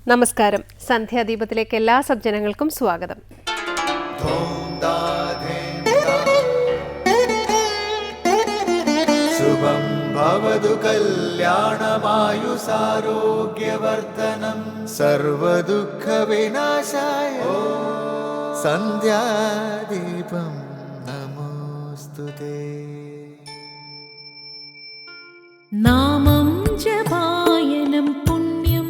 നമസ്കാരം. സന്ധ്യാദീപത്തിലേക്ക് എല്ലാ സജ്ജനങ്ങൾക്കും സ്വാഗതം. ശുഭം ഭവതു കല്യാണമായുസാരോഗ്യവർദ്ധനം സർവദുഃഖ വിനാശായ സന്ധ്യാദീപം നമോസ്തുതേ. നാമം ജപായനം പുണ്യം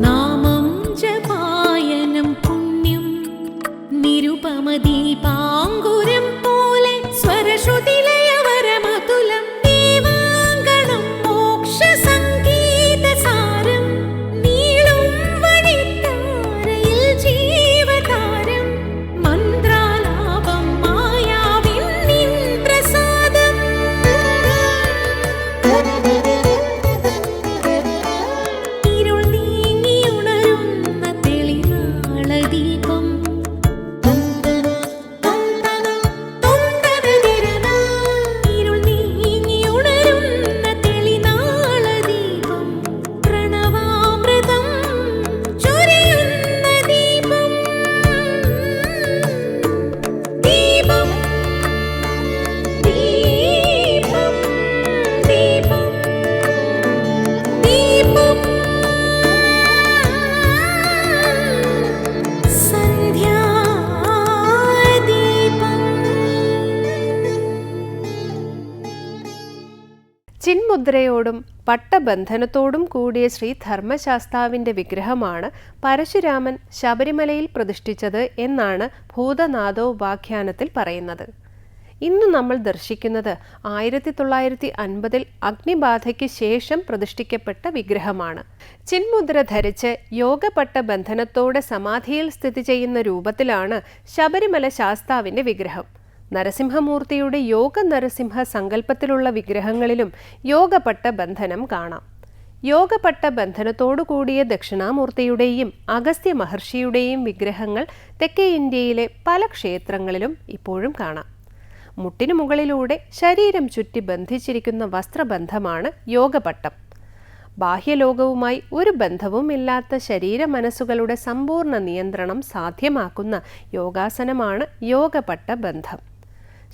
നാമം ജപായനം പുണ്യം നിരുപമദീപാങ്കുരം പോലെ സ്വരശ്രുതിലയവരമതുലം ദീവാങ്കണം മോക്ഷസംഗീതസാരം നീളും വഴിത്താരയിൽ ജീവതാരം മന്ത്രാലാപം മായാവിൻ നിൻ പ്രസാദം. ഇരുൾ നീങ്ങിയുണരുന്ന തെളിനാളദീപം ഇരുൾ നീങ്ങിയുണരുന്ന തെളിനാളദീപം പ്രണവാമൃതം ചൊരിയുന്ന ദീപം. ദീപം ദീപം ദീപം ദീപം സന്ധ്യാദീപം. ചിന്മുദ്രയോടും പട്ടബന്ധനത്തോടും കൂടിയ ശ്രീ ധർമ്മശാസ്താവിൻ്റെ വിഗ്രഹമാണ് പരശുരാമൻ ശബരിമലയിൽ പ്രതിഷ്ഠിച്ചത് എന്നാണ് ഭൂതനാഥോപാഖ്യാനത്തിൽ പറയുന്നത്. ഇന്ന് നമ്മൾ ദർശിക്കുന്നത് 1950 അഗ്നിബാധയ്ക്ക് ശേഷം പ്രതിഷ്ഠിക്കപ്പെട്ട വിഗ്രഹമാണ്. ചിന്മുദ്ര ധരിച്ച് യോഗപട്ട ബന്ധനത്തോടെ സമാധിയിൽ സ്ഥിതി ചെയ്യുന്ന രൂപത്തിലാണ് ശബരിമല ശാസ്താവിൻ്റെ വിഗ്രഹം. നരസിംഹമൂർത്തിയുടെ യോഗ നരസിംഹ സങ്കല്പത്തിലുള്ള വിഗ്രഹങ്ങളിലും യോഗപട്ട ബന്ധനം കാണാം. യോഗപട്ട ബന്ധനത്തോടു കൂടിയ ദക്ഷിണാമൂർത്തിയുടെയും അഗസ്ത്യ മഹർഷിയുടെയും വിഗ്രഹങ്ങൾ തെക്കേ ഇന്ത്യയിലെ പല ക്ഷേത്രങ്ങളിലും ഇപ്പോഴും കാണാം. മുട്ടിനു മുകളിലൂടെ ശരീരം ചുറ്റി ബന്ധിച്ചിരിക്കുന്ന വസ്ത്രബന്ധമാണ് യോഗപട്ടം. ബാഹ്യലോകവുമായി ഒരു ബന്ധവും ഇല്ലാത്ത ശരീര മനസ്സുകളുടെ സമ്പൂർണ്ണ നിയന്ത്രണം സാധ്യമാക്കുന്ന യോഗാസനമാണ് യോഗപട്ട ബന്ധം.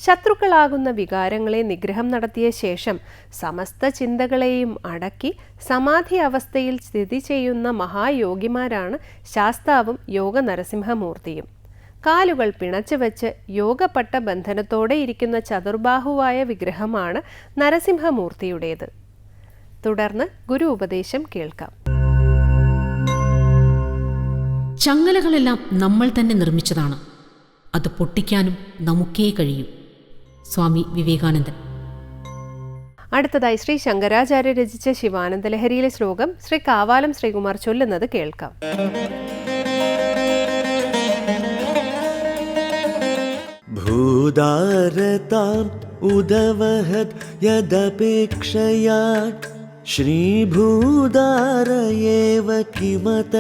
ശത്രുക്കളാകുന്ന വികാരങ്ങളെ നിഗ്രഹം നടത്തിയ ശേഷം സമസ്ത ചിന്തകളെയും അടക്കി സമാധി അവസ്ഥയിൽ സ്ഥിതി ചെയ്യുന്ന മഹായോഗിമാരാണ് ശാസ്താവും യോഗ നരസിംഹമൂർത്തിയും. കാലുകൾ പിണച്ചു വെച്ച് യോഗപട്ട ബന്ധനത്തോടെ ഇരിക്കുന്ന ചതുർബാഹുവായ വിഗ്രഹമാണ് നരസിംഹമൂർത്തിയുടേത്. തുടർന്ന് ഗുരു ഉപദേശം കേൾക്കാം. ചങ്ങലകളെല്ലാം നമ്മൾ തന്നെ നിർമ്മിച്ചതാണ്. അത് പൊട്ടിക്കാനും നമുക്കേ കഴിയൂ. സ്വാമി വിവേകാനന്ദൻ. അടുത്തതായി ശ്രീ ശങ്കരാചാര്യ രചിച്ച ശിവാനന്ദലഹരിയിലെ ശ്ലോകം ശ്രീ കാവാലം ശ്രീകുമാർ ചൊല്ലുന്നത് കേൾക്കാം. ഭൂതാരതാം ഉദവഹത് യദപേക്ഷയാ ശ്രീഭൂതാരയേവ കിമത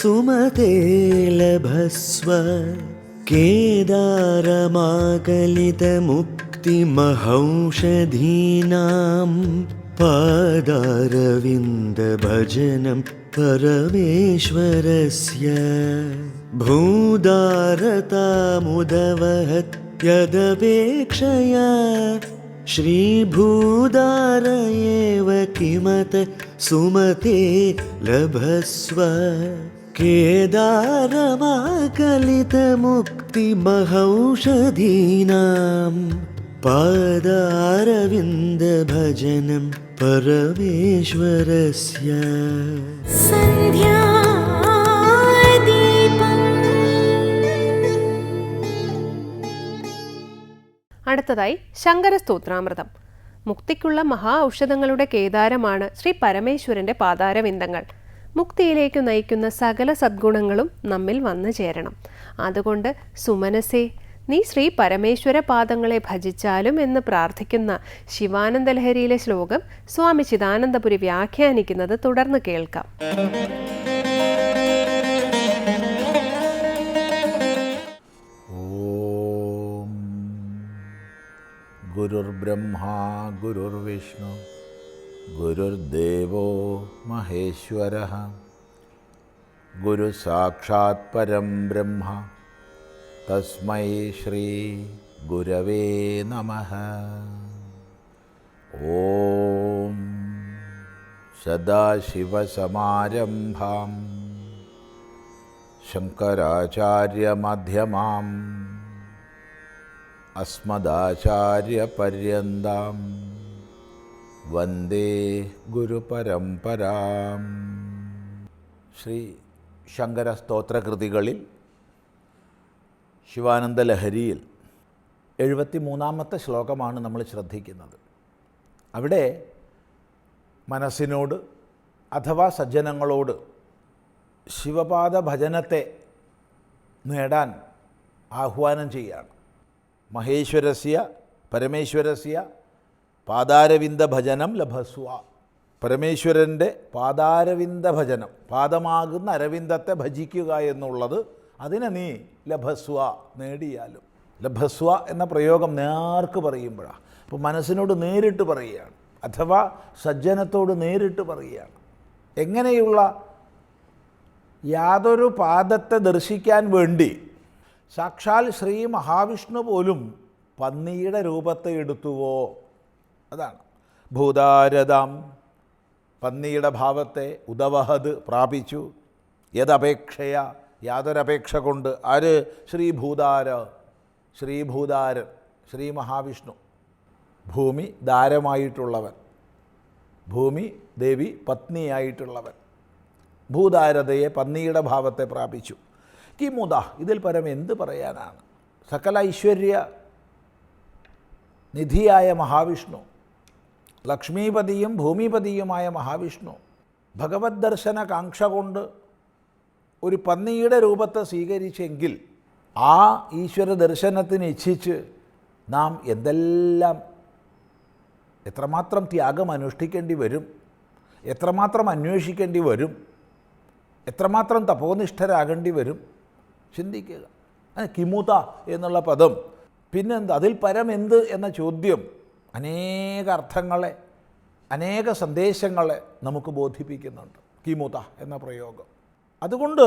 സുമതേ ലഭസ്വ കേദാരമാകലിതമുക്തിമഹൗഷധീനാം പാദാരവിന്ദഭജനം പരമേശ്വരസ്യ. ഭൂതാരതാമുദവഹത് യദപേക്ഷയാ ശ്രീഭൂതാരയേവ കിമത സുമതേ ലഭസ്വ കേദാരമാകലിതമുക്തിമഹൗഷധീനാം പാദാരവിന്ദഭജനം പരമേശ്വരസ്യ. അടുത്തതായി ശങ്കരസ്തോത്രാമൃതം. മുക്തിക്കുള്ള മഹാ ഔഷധങ്ങളുടെ കേദാരമാണ് ശ്രീ പരമേശ്വരന്റെ പാതാരവിന്ദങ്ങൾ. മുക്തിയിലേക്ക് നയിക്കുന്ന സകല സദ്ഗുണങ്ങളും നമ്മിൽ വന്നു ചേരണം. അതുകൊണ്ട് സുമനസേ, നീ ശ്രീ പരമേശ്വര പാദങ്ങളെ ഭജിച്ചാലും എന്ന് പ്രാർത്ഥിക്കുന്ന ശിവാനന്ദലഹരിയിലെ ശ്ലോകം സ്വാമി ചിദാനന്ദപുരി വ്യാഖ്യാനിക്കുന്നത് തുടർന്ന് കേൾക്കാം. ഗുരുർബ്രഹ്മാ ഗുരുർവിഷ്ണു ഗുരുർദേവോ മഹേശ്വരഃ ഗുരു സാക്ഷാത് പരം ബ്രഹ്മ തസ്മൈ ശ്രീ ഗുരവേ നമഃ. ഓം സദാശിവസമാരംഭാം ശങ്കരാചാര്യമധ്യമാം അസ്മദാചാര്യപര്യന്താം വന്ദേ ഗുരുപരമ്പരാം. ശ്രീ ശങ്കര സ്തോത്രകൃതികളിൽ ശിവാനന്ദ ലഹരിയിൽ 73-ാമത്തെ ശ്ലോകമാണ് നമ്മൾ ശ്രദ്ധിക്കുന്നത്. അവിടെ മനസ്സിനോട് അഥവാ സജ്ജനങ്ങളോട് ശിവപാദ ഭജനത്തെ നേടാൻ ആഹ്വാനം ചെയ്യുകയാണ്. മഹേശ്വരസ്യ പരമേശ്വരസ്യ പാദാരവിന്ദ ഭജനം ലഭസ്വ. പരമേശ്വരൻ്റെ പാദാരവിന്ദ ഭജനം, പാദമാകുന്ന അരവിന്ദത്തെ ഭജിക്കുക എന്നുള്ളത്, അതിനെ നീ ലഭസ്വ നേടിയാലും. ലഭസ്വ എന്ന പ്രയോഗം നേർക്ക് പറയുമ്പോഴാണ്. അപ്പോൾ മനസ്സിനോട് നേരിട്ട് പറയുകയാണ്, അഥവാ സജ്ജനത്തോട് നേരിട്ട് പറയുകയാണ്. എങ്ങനെയുള്ള യാതൊരു പാദത്തെ ദർശിക്കാൻ വേണ്ടി സാക്ഷാൽ ശ്രീ മഹാവിഷ്ണു പോലും പന്നിയുടെ രൂപത്തെ എടുത്തുവോ? അതാണ് ഭൂതാരതാം, പന്നിയുടെ ഭാവത്തെ ഉദവഹത് പ്രാപിച്ചു. യദപേക്ഷയ, യാതൊരപേക്ഷ കൊണ്ട്. ആര്? ശ്രീഭൂതാരൻ, ശ്രീ മഹാവിഷ്ണു, ഭൂമി ദാരമായിട്ടുള്ളവൻ, ഭൂമി ദേവി പത്നിയായിട്ടുള്ളവൻ. ഭൂതാരതയെ, പന്നിയുടെ ഭാവത്തെ പ്രാപിച്ചു. കിമുദ, ഇതിൽ പരം എന്ത് പറയാനാണ്? സകല ഐശ്വര്യ നിധിയായ മഹാവിഷ്ണു, ലക്ഷ്മീപതിയും ഭൂമിപതിയുമായ മഹാവിഷ്ണു ഭഗവത് ദർശന കാംക്ഷ കൊണ്ട് ഒരു പന്നിയുടെ രൂപത്തെ സ്വീകരിച്ചെങ്കിൽ ആ ഈശ്വര ദർശനത്തിന് ഇച്ഛിച്ച് നാം എത്രമാത്രം ത്യാഗം അനുഷ്ഠിക്കേണ്ടി വരും, എത്രമാത്രം അന്വേഷിക്കേണ്ടി വരും, എത്രമാത്രം തപോനിഷ്ഠരാകേണ്ടി വരും, ചിന്തിക്കുക. കിമുത എന്നുള്ള പദം പിന്നെന്ത്, അതിൽ പരം എന്ത് എന്ന ചോദ്യം അനേക അർത്ഥങ്ങളെ, അനേക സന്ദേശങ്ങളെ നമുക്ക് ബോധിപ്പിക്കുന്നുണ്ട് കിമുത എന്ന പ്രയോഗം. അതുകൊണ്ട്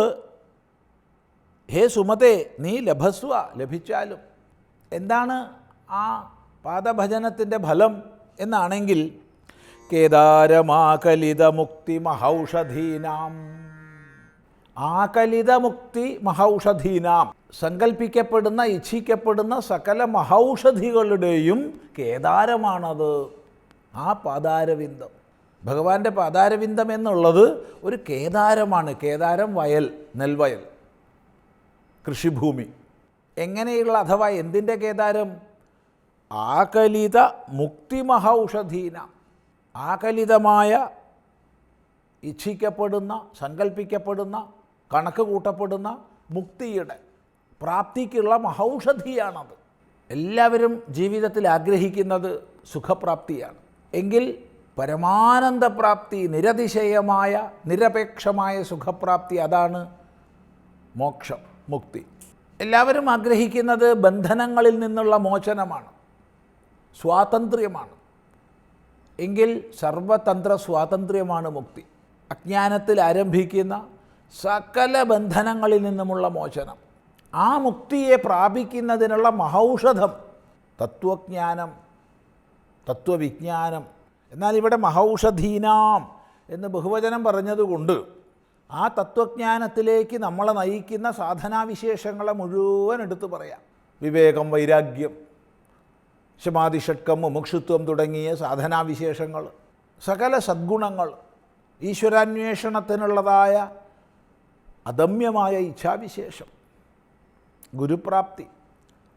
ഹേ സുമതേ, നീ ലഭസ്വ, ലഭിച്ചാലും. എന്താണ് ആ പാദഭജനത്തിൻ്റെ ഫലം എന്നാണെങ്കിൽ, കേദാരമാകലിതമുക്തി മഹൗഷധീനാം. ആകലിതമുക്തി മഹൗഷധീനാം, സങ്കല്പിക്കപ്പെടുന്ന ഇച്ഛിക്കപ്പെടുന്ന സകല മഹൗഷധികളുടെയും കേദാരമാണത് ആ പാദാരവിന്ദം. ഭഗവാന്റെ പാദാരവിന്ദം എന്നുള്ളത് ഒരു കേദാരമാണ്. കേദാരം വയൽ, നെൽവയൽ, കൃഷിഭൂമി. എങ്ങനെയുള്ള, അഥവാ എന്തിൻ്റെ കേദാരം? ആകലിത മുക്തിമഹൗഷധീന, ആകലിതമായ, ഇച്ഛിക്കപ്പെടുന്ന, സങ്കല്പിക്കപ്പെടുന്ന, കണക്ക് കൂട്ടപ്പെടുന്ന മുക്തിയുടെ പ്രാപ്തിക്കുള്ള മഹൗഷധിയാണത്. എല്ലാവരും ജീവിതത്തിൽ ആഗ്രഹിക്കുന്നത് സുഖപ്രാപ്തിയാണ്. എങ്കിൽ പരമാനന്ദപ്രാപ്തി, നിരതിശയമായ നിരപേക്ഷമായ സുഖപ്രാപ്തി, അതാണ് മോക്ഷം, മുക്തി. എല്ലാവരും ആഗ്രഹിക്കുന്നത് ബന്ധനങ്ങളിൽ നിന്നുള്ള മോചനമാണ്, സ്വാതന്ത്ര്യമാണ്. എങ്കിൽ സർവതന്ത്ര സ്വാതന്ത്ര്യമാണ് മുക്തി. അജ്ഞാനത്തിൽ ആരംഭിക്കുന്ന സകല ബന്ധനങ്ങളിൽ നിന്നുമുള്ള മോചനം, ആ മുക്തിയെ പ്രാപിക്കുന്നതിനുള്ള മഹൗഷധം തത്വജ്ഞാനം, തത്വവിജ്ഞാനം. എന്നാൽ ഇവിടെ മഹൗഷധീനാം എന്ന് ബഹുവചനം പറഞ്ഞതുകൊണ്ട് ആ തത്വജ്ഞാനത്തിലേക്ക് നമ്മളെ നയിക്കുന്ന സാധനാവിശേഷങ്ങളെ മുഴുവൻ എടുത്തു പറയാം. വിവേകം, വൈരാഗ്യം, ശമാധിഷട്കം, മുമുക്ഷുത്വം തുടങ്ങിയ സാധനാവിശേഷങ്ങൾ, സകല സദ്ഗുണങ്ങൾ, ഈശ്വരാന്വേഷണത്തിനുള്ളതായ അദമ്യമായ ഇച്ഛാവിശേഷം, ഗുരുപ്രാപ്തി,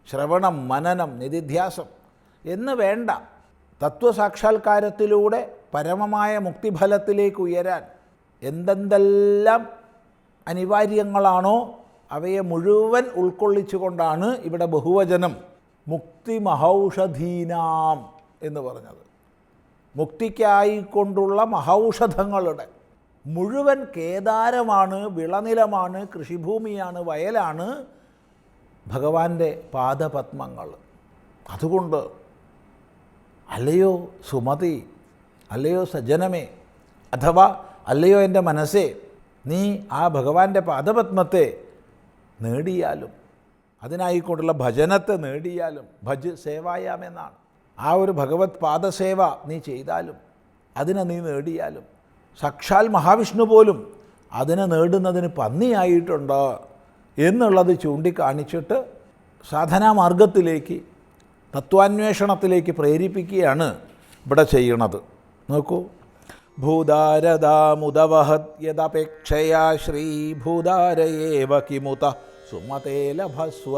ശ്രവണം, മനനം, നിധിധ്യാസം എന്ന് വേണ്ട തത്വസാക്ഷാത്കാരത്തിലൂടെ പരമമായ മുക്തിഫലത്തിലേക്ക് ഉയരാൻ എന്തെന്തെല്ലാം അനിവാര്യങ്ങളാണോ അവയെ മുഴുവൻ ഉൾക്കൊള്ളിച്ചുകൊണ്ടാണ് ഇവിടെ ബഹുവചനം മുക്തിമഹൗഷധീനാം എന്ന് പറഞ്ഞത്. മുക്തിക്കായിക്കൊണ്ടുള്ള മഹൗഷധങ്ങളുടെ മുഴുവൻ കേദാരമാണ്, വിളനിലമാണ്, കൃഷിഭൂമിയാണ്, വയലാണ് ഭഗവാന്റെ പാദപത്മങ്ങൾ. അതുകൊണ്ട് അല്ലയോ സുമതി, അല്ലയോ സജ്ജനമേ, അഥവാ അല്ലയോ എൻ്റെ മനസ്സേ, നീ ആ ഭഗവാന്റെ പാദപത്മത്തെ നേടിയാലും, അതിനായിക്കൊണ്ടുള്ള ഭജനത്തെ നേടിയാലും, ഭജ് സേവായാമെന്നാണ്. ആ ഒരു ഭഗവത് പാദസേവ നീ ചെയ്താലും, അതിനെ നീ നേടിയാലും, സാക്ഷാൽ മഹാവിഷ്ണു പോലും അതിനെ നേടുന്നതിന് പന്നിയായിട്ടുണ്ട് എന്നുള്ളത് ചൂണ്ടിക്കാണിച്ചിട്ട് സാധനാമാർഗത്തിലേക്ക്, തത്വാന്വേഷണത്തിലേക്ക് പ്രേരിപ്പിക്കുകയാണ് ഇവിടെ ചെയ്യണത്. നോക്കൂ, ഭൂതാരദാമുദവഹത് യദപേക്ഷയാ ശ്രീഭൂതാരയേവ കിമുത സുമതേ ലഭസ്വ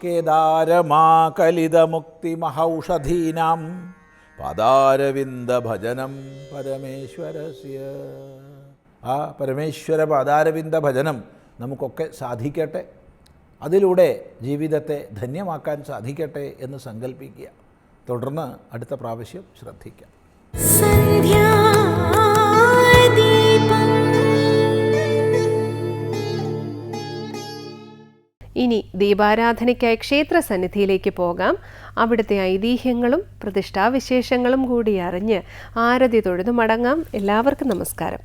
കേദാരമാകലിതമുക്തിമഹൗഷധീനാം പാദാരവിന്ദഭജനം പരമേശ്വരസ്യ. ആ പരമേശ്വര പാദാരവിന്ദ ഭജനം നമുക്കൊക്കെ സാധിക്കട്ടെ, അതിലൂടെ ജീവിതത്തെ ധന്യമാക്കാൻ സാധിക്കട്ടെ എന്ന് സങ്കല്പിക്കുക. തുടർന്ന് അടുത്ത പ്രാവശ്യം ശ്രദ്ധിക്കാം. ഇനി ദീപാരാധനയ്ക്കായി ക്ഷേത്ര സന്നിധിയിലേക്ക് പോകാം. അവിടുത്തെ ഐതിഹ്യങ്ങളും പ്രതിഷ്ഠാവിശേഷങ്ങളും കൂടി അറിഞ്ഞ് ആരതി തൊഴുതു മടങ്ങാം. എല്ലാവർക്കും നമസ്കാരം.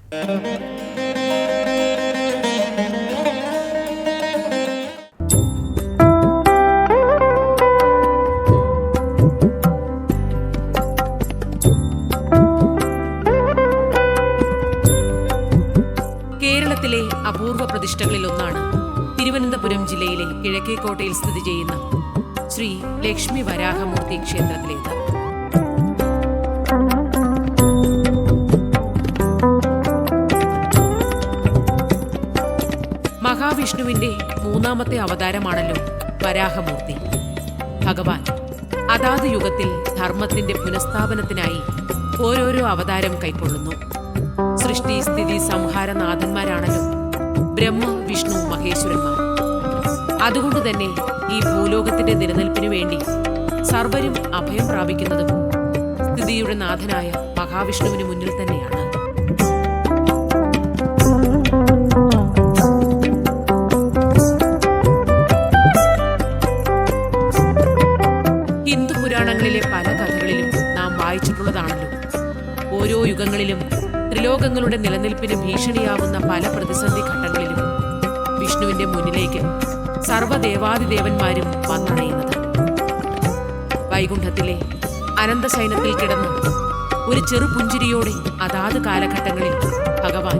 കേരളത്തിലെ അപൂർവ പ്രതിഷ്ഠകളിലൊന്നാണ് തിരുവനന്തപുരം ജില്ലയിലെ കിഴക്കേക്കോട്ടയിൽ സ്ഥിതി ചെയ്യുന്ന ശ്രീ ലക്ഷ്മി വരാഹമൂർത്തി ക്ഷേത്രത്തിലേത്. മഹാവിഷ്ണുവിന്റെ മൂന്നാമത്തെ അവതാരമാണല്ലോ വരാഹമൂർത്തി. ഭഗവാൻ അതാത് യുഗത്തിൽ ധർമ്മത്തിന്റെ പുനഃസ്ഥാപനത്തിനായി ഓരോരോ അവതാരം കൈക്കൊള്ളുന്നു. സൃഷ്ടി സ്ഥിതി സംഹാരനാഥന്മാരാണല്ലോ ബ്രഹ്മ വിഷ്ണു മഹേശ്വരന്മാർ. അതുകൊണ്ട് തന്നെ ഈ ഭൂലോകത്തിന്റെ നിലനിൽപ്പിനു വേണ്ടി സർവരും അഭയം പ്രാപിക്കുന്നതും സ്ഥിതിയുടെ നാഥനായ മഹാവിഷ്ണുവിന് മുന്നിൽ തന്നെയാണ്. ഹിന്ദു പുരാണങ്ങളിലെ പല കഥകളിലും നാം വായിച്ചിട്ടുള്ളതാണല്ലോ, ഓരോ യുഗങ്ങളിലും ത്രിലോകങ്ങളുടെ നിലനിൽപ്പിന് ഭീഷണിയാവുന്ന പല പ്രതിസന്ധി ഘട്ടങ്ങളിലും വിഷ്ണുവിന്റെ മുന്നിലേക്ക് സർവ്വദേവാദിദേവന്മാരും വന്നണയുന്നത്. വൈകുണ്ഠത്തിലെ അനന്തശയനത്തിൽ കിടന്ന് ഒരു ചെറുപുഞ്ചിരിയോടെ അതാത് കാലഘട്ടങ്ങളിൽ ഭഗവാൻ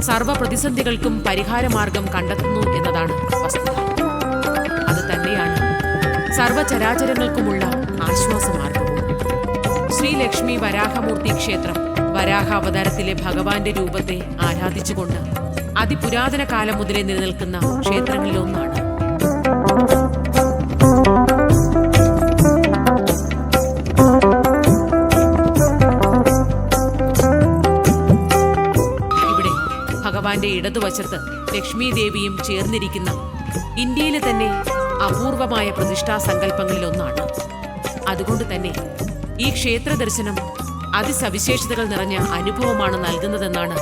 സർവ്വപ്രതിസന്ധികൾക്കും പരിഹാരമാർഗം കണ്ടെത്തുന്നു എന്നതാണ് വസ്തുത. അത് തന്നെയാണ് സർവചരാചരങ്ങൾക്കുമുള്ള ആശ്വാസമാർഗവും. ശ്രീലക്ഷ്മി വരാഹമൂർത്തി ക്ഷേത്രം വരാഹാവതാരത്തിലെ ഭഗവാന്റെ രൂപത്തെ ആരാധിച്ചുകൊണ്ട് അതിപുരാതന കാലം മുതലേ നിലനിൽക്കുന്ന ക്ഷേത്രങ്ങളിലൊന്നാണ്. ഇവിടെ ഭഗവാന്റെ ഇടതുവശത്ത് ലക്ഷ്മി ദേവിയും ചേർന്നിരിക്കുന്ന ഇന്ത്യയിലെ തന്നെ അപൂർവമായ പ്രതിഷ്ഠാ സങ്കല്പങ്ങളിലൊന്നാണ്. അതുകൊണ്ട് തന്നെ ഈ ക്ഷേത്ര ദർശനം അതിസവിശേഷതകൾ നിറഞ്ഞ അനുഭവമാണ് നൽകുന്നതെന്നാണ്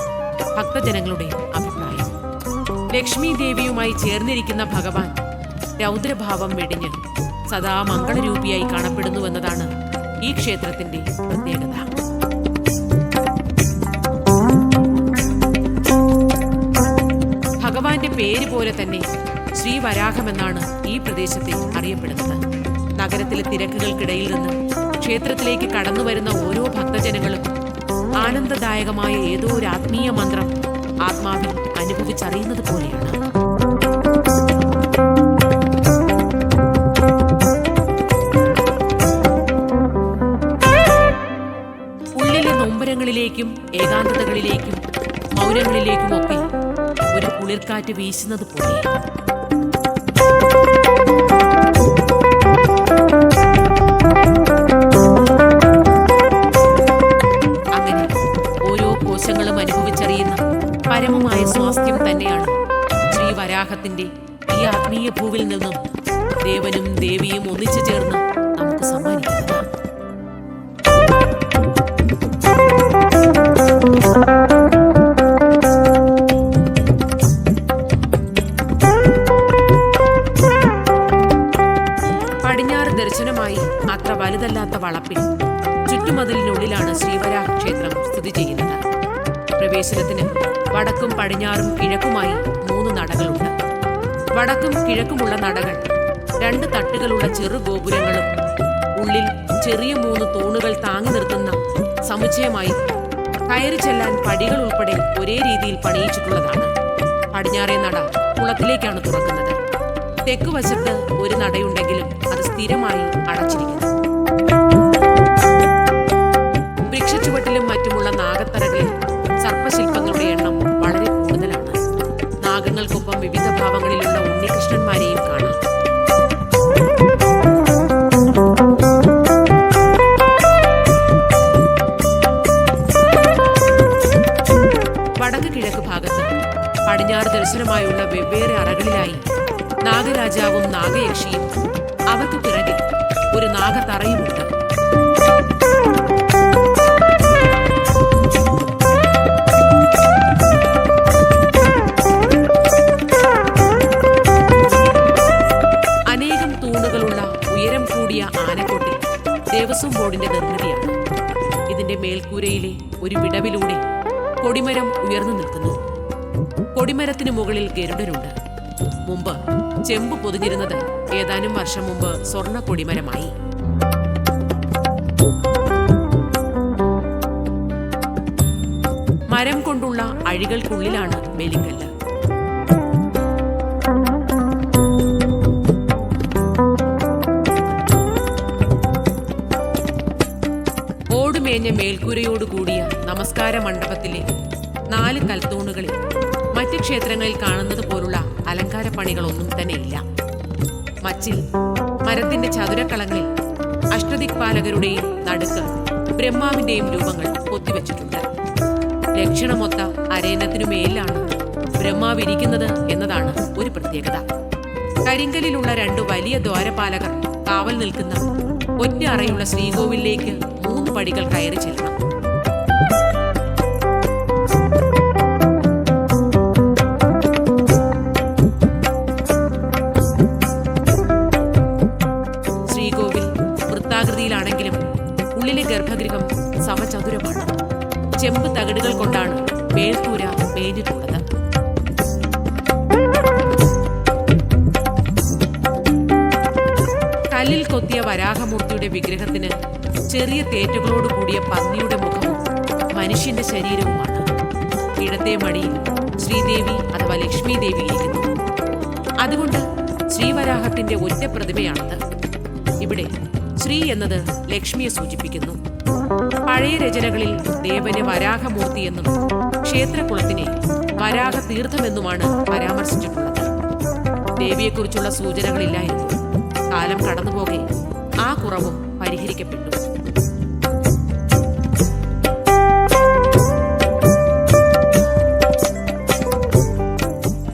ഭക്തജനങ്ങളുടെ അഭിപ്രായം. ലക്ഷ്മി ദേവിയുമായി ചേർന്നിരിക്കുന്ന ഭഗവാൻ രൗദ്രഭാവം വെടിഞ്ഞ് സദാ മംഗളരൂപിയായി കാണപ്പെടുന്നുവെന്നതാണ് ഈ ക്ഷേത്രത്തിന്റെ പ്രത്യേകത. ഭഗവാന്റെ പേര് പോലെ തന്നെ ശ്രീവരാഹമെന്നാണ് ഈ പ്രദേശത്തെ അറിയപ്പെടുന്നത്. നഗരത്തിലെ തിരക്കുകൾക്കിടയിൽ നിന്ന് ക്ഷേത്രത്തിലേക്ക് കടന്നുവരുന്ന ഓരോ ഭക്തജനങ്ങളും ആനന്ദദായകമായ ഏതോ ഒരു ആത്മീയ മന്ത്രം ആത്മാവിൽ അനുഭവിച്ചറിയുന്നത് പോലെയാണ്. ഉള്ളിലെ നൊമ്പരങ്ങളിലേക്കും ഏകാന്തതകളിലേക്കും മൗനങ്ങളിലേക്കുമൊക്കെ ഒരു കുളിർക്കാറ്റ് വീശുന്നത് പോലെ. പരമമായ സ്വാസ്ഥ്യം തന്നെയാണ് ശ്രീവരാഹത്തിന്റെ ഈ ആത്മീയ ഭൂവിൽ നിന്നും ദേവനും ദേവിയും ഒന്നിച്ചു ചേർന്ന് നമുക്ക് സമ്മാനിക്കുന്നത്. പടിഞ്ഞാറ് ദർശനമായ പൂർണ്ണമായി അത്ര വലുതല്ലാത്ത വളപ്പിൽ ചുറ്റുമതിലിനുള്ളിലാണ് ശ്രീവരാഹ ക്ഷേത്രം സ്ഥിതി ചെയ്യുന്നത്. പ്രവേശനത്തിന് വടക്കും പടിഞ്ഞാറും കിഴക്കുമായി 3 നടകളുണ്ട്. വടക്കും കിഴക്കുമുള്ള നടകൾ 2 തട്ടുകളുള്ള ചെറു ഗോപുരങ്ങളും ഉള്ളിൽ ചെറിയ 3 തൂണുകൾ താങ്ങി നിർത്തുന്ന സമുച്ചയമായി കയറി ചെല്ലാൻ പടികൾ ഉൾപ്പെടെ ഒരേ രീതിയിൽ പണിയിച്ചിട്ടുള്ളതാണ്. പടിഞ്ഞാറേ നട കുളത്തിലേക്കാണ് തുറക്കുന്നത്. തെക്കുവശത്ത് ഒരു നടയുണ്ടെങ്കിലും അത് സ്ഥിരമായി അടച്ചിരിക്കുന്നു. വൃക്ഷച്ചുവട്ടിലും മറ്റുമുള്ള നാഗത്തറകളിൽ സർപ്പശില്പങ്ങളുടെ എണ്ണം വളരെ കൂടുതലാണ്. നാഗങ്ങൾക്കൊപ്പം വിവിധ ഭാവങ്ങളിലുള്ള ഉണ്ണികൃഷ്ണന്മാരെയും കാണാം. വടക്ക് കിഴക്ക് ഭാഗത്ത് പടിഞ്ഞാറ് ദർശനമായുള്ള വെവ്വേറെ അറകളിലായി നാഗരാജാവും നാഗയക്ഷിയും അവർക്ക് പിറകിൽ ഒരു നാഗത്തറയുമുണ്ട്. അനേകം തൂണുകളുള്ള ഉയരം കൂടിയ ആനക്കൊട്ടിൽ ദേവസ്വം ബോർഡിന്റെ നിർമ്മിതിയാണ്. ഇതിന്റെ മേൽക്കൂരയിലെ ഒരു വിടവിലൂടെ കൊടിമരം ഉയർന്നു നിൽക്കുന്നു. കൊടിമരത്തിന് മുകളിൽ ഗരുഡനുണ്ട്. മുമ്പ് ചെമ്പ് പൊതിഞ്ഞിരുന്നത് ഏതാനും വർഷം മുമ്പ് സ്വർണ്ണ കൊടിമരമായി. മരം കൊണ്ടുള്ള അഴികൾക്കുള്ളിലാണ് ബലിക്കല്ല്. ഓടുമേഞ്ഞ മേൽക്കൂരയോടുകൂടിയ നമസ്കാര മണ്ഡപത്തിലെ 4 കൽത്തൂണുകളിൽ മറ്റ് ക്ഷേത്രങ്ങളിൽ കാണുന്നത് പോലുള്ള അലങ്കാര പണികളൊന്നും തന്നെയില്ല. മച്ചിൽ മരത്തിന്റെ ചതുരക്കളങ്ങളിൽ അഷ്ടദിക്പാലകരുടെയും നടുക്ക് ബ്രഹ്മാവിന്റെയും രൂപങ്ങൾ കൊത്തിവെച്ചിട്ടുണ്ട്. ലക്ഷണമൊത്ത അരയന്നത്തിനുമേലാണ് ബ്രഹ്മാവ് ഇരിക്കുന്നത് എന്നതാണ് ഒരു പ്രത്യേകത. കരിങ്കലിലുള്ള 2 വലിയ ദ്വാരപാലകർ കാവൽ നിൽക്കുന്ന ഒറ്റ അറയുള്ള ശ്രീകോവിലേക്ക് 3 പടികൾ കയറി ചെല്ലണം. ശ്രീകോവിൽ വൃത്താകൃതിയിലാണെങ്കിലും ഉള്ളിലെ ഗർഭഗൃഹം സമചതുരമാണ്. ചെമ്പ് തകിടുകൾ കൊണ്ടാണ് മേൽക്കൂര മേഞ്ഞിട്ടുള്ളത്. കല്ലിൽ കൊത്തിയ വരാഹമൂർത്തിയുടെ വിഗ്രഹത്തിന് ചെറിയ തേറ്റുകളോട് കൂടിയ പന്നിയുടെ മുഖവും മനുഷ്യന്റെ ശരീരവുമാണ്. ഇടത്തെ മടിയിൽ ശ്രീദേവി അഥവാ ലക്ഷ്മി ദേവി ഇരിക്കുന്നു. അതുകൊണ്ട് ശ്രീവരാഹത്തിന്റെ ഒറ്റ പ്രതിമയാണത്. ഇവിടെ ശ്രീ എന്നത് ലക്ഷ്മിയെ സൂചിപ്പിക്കുന്നു. പഴയ രചനകളിൽ ദേവനെ വരാഹമൂർത്തി എന്നും ക്ഷേത്രകുളത്തിനെ വരാഹ തീർത്ഥമെന്നുമാണ് പരാമർശിച്ചിട്ടുള്ളത്. ദേവിയെക്കുറിച്ചുള്ള സൂചനകളില്ലായിരുന്നു. കാലം കടന്നുപോകെ ആ കുറവും പരിഹരിക്കപ്പെട്ടു.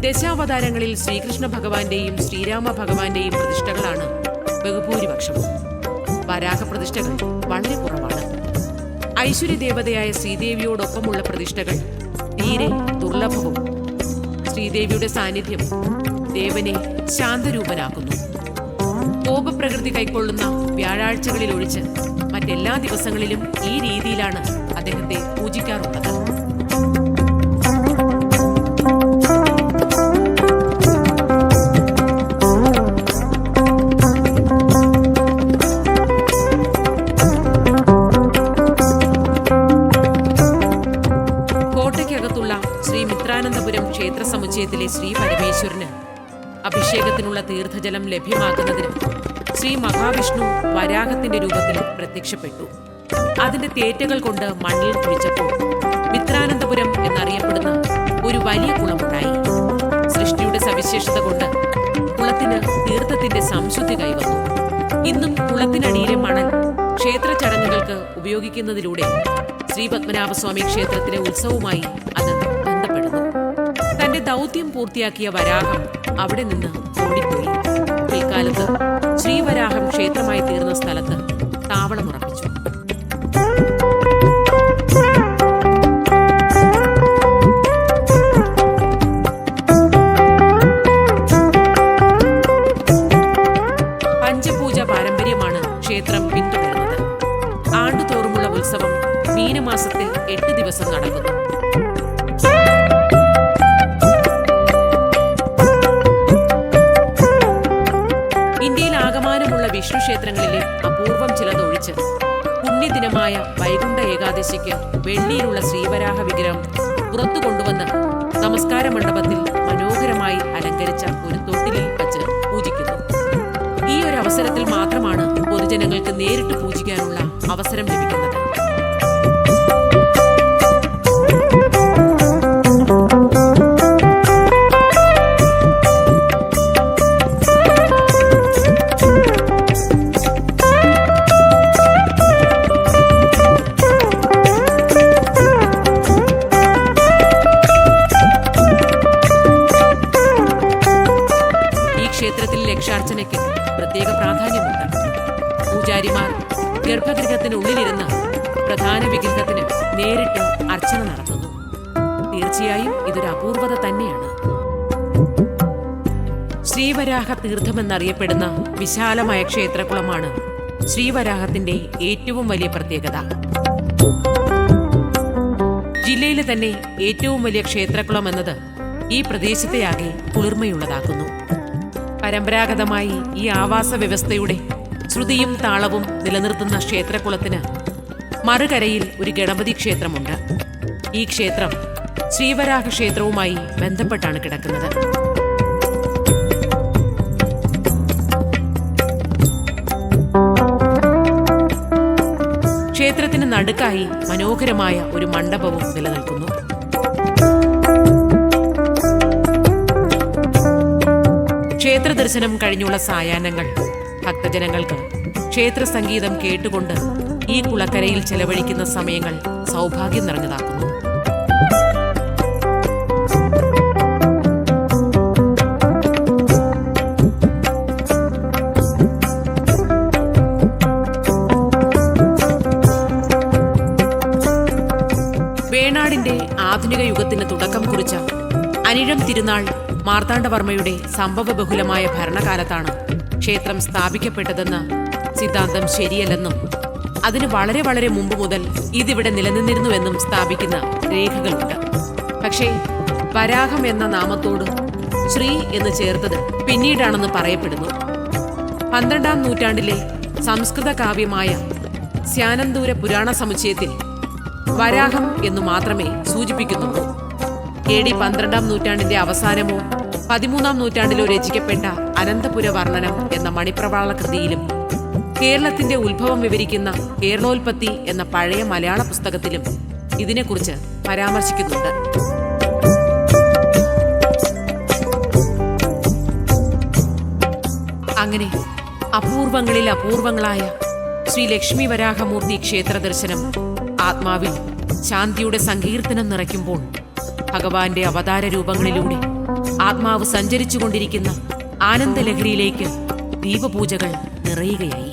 ദശാവതാരങ്ങളിൽ ശ്രീകൃഷ്ണ ഭഗവാന്റെയും ശ്രീരാമ ഭഗവാന്റെയും പ്രതിഷ്ഠകളാണ് ബഹുഭൂരിപക്ഷവും. വരാഹ പ്രതിഷ്ഠകൾ വളരെ കുറവാണ്. ഐശ്വര്യദേവതയായ ശ്രീദേവിയോടൊപ്പമുള്ള പ്രതിഷ്ഠകൾ തീരെ ദുർലഭവും. ശ്രീദേവിയുടെ സാന്നിധ്യം ദേവനെ ശാന്തരൂപനാക്കുന്നു. കോപപ്രകൃതി കൈക്കൊള്ളുന്ന വ്യാഴാഴ്ചകളിൽ ഒഴിച്ച് മറ്റെല്ലാ ദിവസങ്ങളിലും ഈ രീതിയിലാണ് അദ്ദേഹത്തെ പൂജിക്കാറുള്ളത്. കോട്ടയ്ക്കകത്തുള്ള ശ്രീ മിത്രാനന്തപുരം ക്ഷേത്ര സമുച്ചയത്തിലെ ശ്രീ പരമേശ്വരന് അഭിഷേകത്തിനുള്ള തീർത്ഥജലം ലഭ്യമാക്കുന്നതിന് ശ്രീ മഹാവിഷ്ണു വരാഹത്തിന്റെ രൂപത്തിൽ പ്രത്യക്ഷപ്പെട്ടു. അതിന്റെ തേറ്റകൾ കൊണ്ട് മണ്ണിൽ കുഴിച്ചപ്പോൾ മിത്രാനന്തപുരം എന്നറിയപ്പെടുന്ന ഒരു വലിയ കുളമുണ്ടായി. സൃഷ്ടിയുടെ സവിശേഷത കൊണ്ട് കുളത്തിന് തീർത്ഥത്തിന്റെ സംശുദ്ധി കൈവന്നു. ഇന്നും കുളത്തിനടിയിലെ മണൽ ക്ഷേത്ര ചടങ്ങുകൾക്ക് ഉപയോഗിക്കുന്നതിലൂടെ ശ്രീ പത്മനാഭസ്വാമി ക്ഷേത്രത്തിലെ ഉത്സവവുമായി അത് ബന്ധപ്പെടുന്നു. തന്റെ ദൗത്യം പൂർത്തിയാക്കിയ വരാഹം അവിടെ നിന്ന് ഓടിപ്പോയി. പിൽക്കാലത്ത് ശ്രീവരാഹം ക്ഷേത്രമായി തീർന്ന സ്ഥലത്ത് താവളമുറപ്പിച്ചു. പഞ്ചപൂജ പാരമ്പര്യമാണ് ദിവസം നടക്കുന്നു. ഇന്ത്യയിൽ ആകമാനമുള്ള വിഷ്ണു ക്ഷേത്രങ്ങളിലെ അപൂർവം ചിലതൊഴിച്ച് പുണ്യദിനമായ വൈകുണ്ഠ ഏകാദശിക്ക് വെള്ളിയിലുള്ള ശ്രീവരാഹ വിഗ്രഹം പുറത്തു കൊണ്ടുവന്ന് നമസ്കാര മണ്ഡപത്തിൽ മനോഹരമായി അലങ്കരിച്ച ഒരു തൊട്ടിലിൽ വച്ച് പൂജിക്കുന്നു. ഈ ഒരു അവസരത്തിൽ മാത്രമാണ് പൊതുജനങ്ങൾക്ക് നേരിട്ട് പൂജിക്കാനുള്ള അവസരം ലഭിക്കുന്നത്. ക്ഷേത്രത്തിൽ ലക്ഷാർച്ചനയ്ക്ക് പ്രത്യേക പ്രാധാന്യമുണ്ട്. പൂജാരിമാർ ഗർഭഗൃഹത്തിനുള്ളിലിരുന്ന് പ്രധാന വിഗ്രഹത്തിന് നേരിട്ട് അർച്ചന നടത്തുന്നു. തീർച്ചയായും ഇതൊരു അപൂർവത തന്നെയാണ്. ശ്രീവരാഹ തീർത്ഥമെന്നറിയപ്പെടുന്ന വിശാലമായ ക്ഷേത്രകുളമാണ് ശ്രീവരാഹത്തിന്റെ ഏറ്റവും വലിയ പ്രത്യേകത. ജില്ലയിലെ തന്നെ ഏറ്റവും വലിയ ക്ഷേത്രകുളം എന്നത് ഈ പ്രദേശത്തെയാകെ കുളിർമയുള്ളതാക്കുന്നു. പരമ്പരാഗതമായി ഈ ആവാസ വ്യവസ്ഥയുടെ ശ്രുതിയും താളവും നിലനിർത്തുന്ന ക്ഷേത്രകുളത്തിന് മറുകരയിൽ ഒരു ഗണപതി ക്ഷേത്രമുണ്ട്. ഈ ക്ഷേത്രം ശ്രീവരാഹ ക്ഷേത്രവുമായി ബന്ധപ്പെട്ടാണ് കിടക്കുന്നത്. ക്ഷേത്രത്തിന് നടുക്കായി മനോഹരമായ ഒരു മണ്ഡപവും നിലനിൽക്കുന്നു. ക്ഷേത്ര ദർശനം കഴിഞ്ഞുള്ള സായാഹ്നങ്ങൾ ഭക്തജനങ്ങൾക്ക് ക്ഷേത്ര സംഗീതം കേട്ടുകൊണ്ട് ഈ കുളക്കരയിൽ ചെലവഴിക്കുന്ന സമയങ്ങൾ സൗഭാഗ്യം നിറഞ്ഞതാക്കുന്നു. വേണാടിന്റെ ആധുനിക യുഗത്തിന് തുടക്കം കുറിച്ച അനിഴം തിരുനാൾ മാർത്താണ്ഡവർമ്മയുടെ സംഭവബഹുലമായ ഭരണകാലത്താണ് ക്ഷേത്രം സ്ഥാപിക്കപ്പെട്ടതെന്ന സിദ്ധാന്തം ശരിയല്ലെന്നും അതിന് വളരെ വളരെ മുമ്പ് മുതൽ ഇതിവിടെ നിലനിന്നിരുന്നുവെന്നും സ്ഥാപിക്കുന്ന രേഖകളുണ്ട്. പക്ഷേ വരാഹം എന്ന നാമത്തോട് ശ്രീ എന്ന് ചേർത്തത് പിന്നീടാണെന്ന് പറയപ്പെടുന്നു. 12-ാം നൂറ്റാണ്ടിലെ സംസ്കൃത കാവ്യമായ സ്യാനന്തൂര പുരാണ സമുച്ചയത്തിൽ വരാഹം എന്നു മാത്രമേ സൂചിപ്പിക്കുന്നുള്ളൂ. AD 12-ാം നൂറ്റാണ്ടിന്റെ അവസാനമോ 13-ാം നൂറ്റാണ്ടിലോ രചിക്കപ്പെട്ട അനന്തപുര വർണ്ണനം എന്ന മണിപ്രവാള കൃതിയിലും കേരളത്തിന്റെ ഉത്ഭവം വിവരിക്കുന്ന കേരളോൽപത്തി എന്ന പഴയ മലയാള പുസ്തകത്തിലും ഇതിനെക്കുറിച്ച് പരാമർശിക്കുന്നുണ്ട്. അങ്ങനെ അപൂർവങ്ങളിൽ അപൂർവങ്ങളായ ശ്രീ ലക്ഷ്മി വരാഹമൂർത്തി ക്ഷേത്ര ദർശനം ആത്മാവിൽ ശാന്തിയുടെ സങ്കീർത്തനം നിറയ്ക്കുമ്പോൾ ഭഗവാന്റെ അവതാര രൂപങ്ങളിലൂടെ ആത്മാവ് സഞ്ചരിച്ചുകൊണ്ടിരിക്കുന്ന ആനന്ദലഹരിയിലേക്ക് ദീപപൂജകൾ നിറയുകയായി.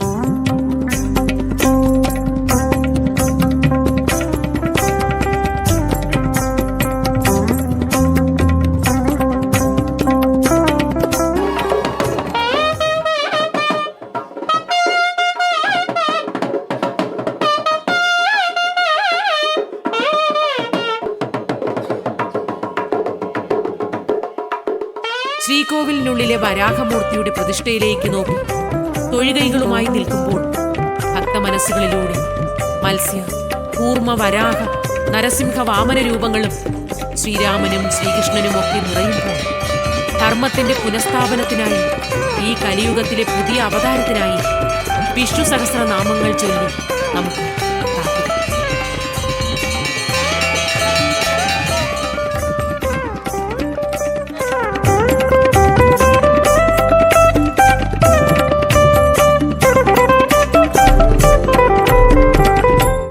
ശ്രീകോവിലിനുള്ളിലെ വരാഹമൂർത്തിയുടെ പ്രതിഷ്ഠയിലേക്ക് നോക്കി തൊഴുകൈകളുമായി നിൽക്കുമ്പോൾ ഭക്തമനസ്സുകളിലൂടെ മത്സ്യ, കൂർമ്മ, വരാഹ, നരസിംഹ, വാമന രൂപങ്ങളും ശ്രീരാമനും ശ്രീകൃഷ്ണനുമൊക്കെ നിറയുമ്പോൾ ധർമ്മത്തിന്റെ പുനഃസ്ഥാപനത്തിനായി ഈ കലിയുഗത്തിലെ പുതിയ അവതാരത്തിനായി വിഷ്ണു സഹസ്രനാമങ്ങൾ ചൊല്ലി നമുക്ക്